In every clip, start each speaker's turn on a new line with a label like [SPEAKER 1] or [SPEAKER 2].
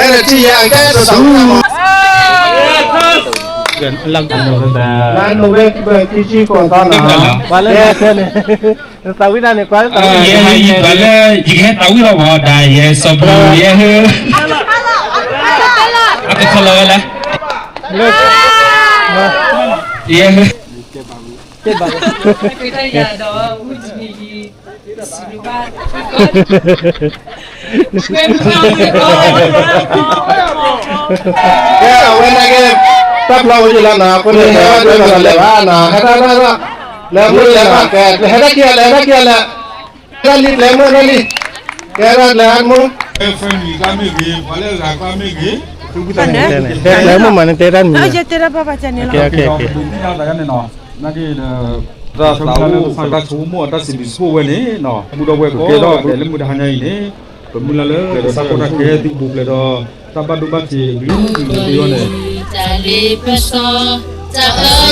[SPEAKER 1] là chi dạng cái đồ sống
[SPEAKER 2] gần lăng
[SPEAKER 1] là nó về chi còn con nào
[SPEAKER 2] qua lên trên này tàu cái này quá tàu
[SPEAKER 3] vậy vậy là chỉ hết tàu cái họ đại sập vậy hư cái color là yeah
[SPEAKER 2] chết bà
[SPEAKER 4] cái tay nhà đó gì siluban
[SPEAKER 1] cái ở bên này cái tấp lâu gì là nào con này là lẹ nào hết đó lẹ mới lẹ mà cái hết đó kia là ra đi lẹ mới ra đi cái ra lẹ ăn muốn
[SPEAKER 5] family kami gini, kalau orang kami gini,
[SPEAKER 2] lấy một màn tê ra
[SPEAKER 4] oh jadi apa baca nih
[SPEAKER 2] ok ok ok
[SPEAKER 5] yang dah kan no, nanti ra tahu sang ta chú mua ta xin số về này no, mua đâu về có, để lấy mua hàng này này, còn mua là lỡ, để sao có ra cái thì buộc lại đó, ta bắt được bắt thì đi rồi này.
[SPEAKER 6] Ta ơ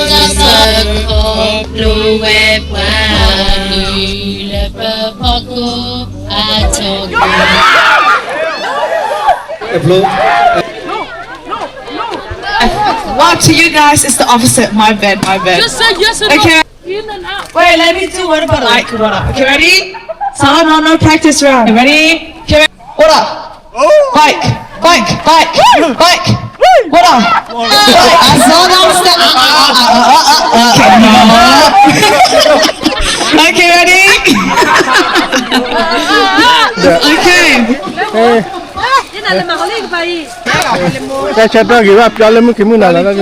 [SPEAKER 6] ta sợ khổ lưu về qua lưu lệ bờ bò cô a cho
[SPEAKER 7] Well, to you guys, it's the opposite. My bad.
[SPEAKER 4] just say yes and
[SPEAKER 7] Okay.
[SPEAKER 4] in and out
[SPEAKER 7] Wait, let me do what about like what up? Okay, ready? Someone no practice round. Ready? Okay, what up? Bike. What up? I saw that step. Okay, ready? Okay.
[SPEAKER 4] thế này là mà có lên phải
[SPEAKER 2] cái chết đó kiểu áp cho lên mức cái mũi nào là cái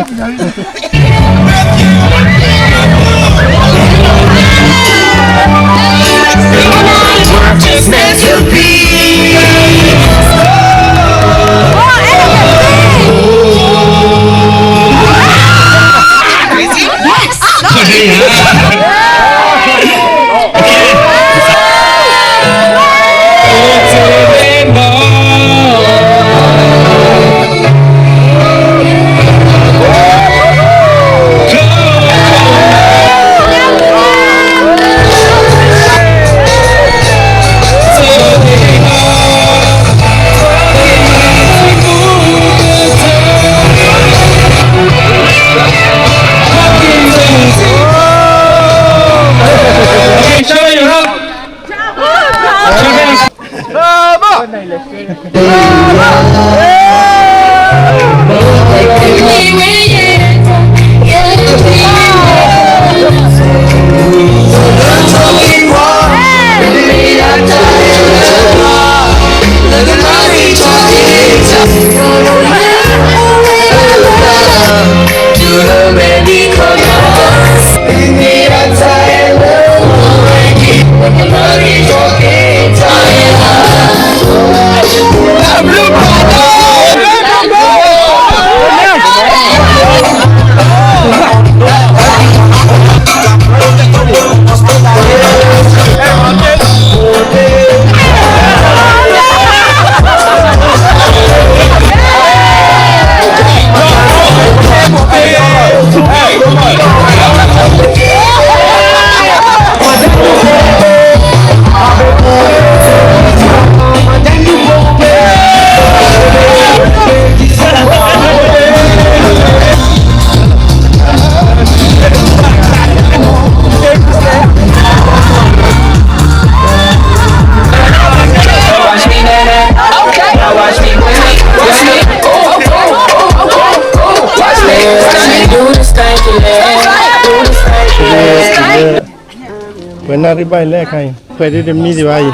[SPEAKER 2] Nari bay le kai pwede de mi diwai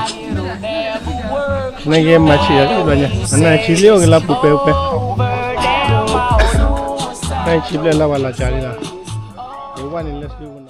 [SPEAKER 2] na game machi ya banya ana chilio gela pupe upe kai chile la wala chari la one in let's do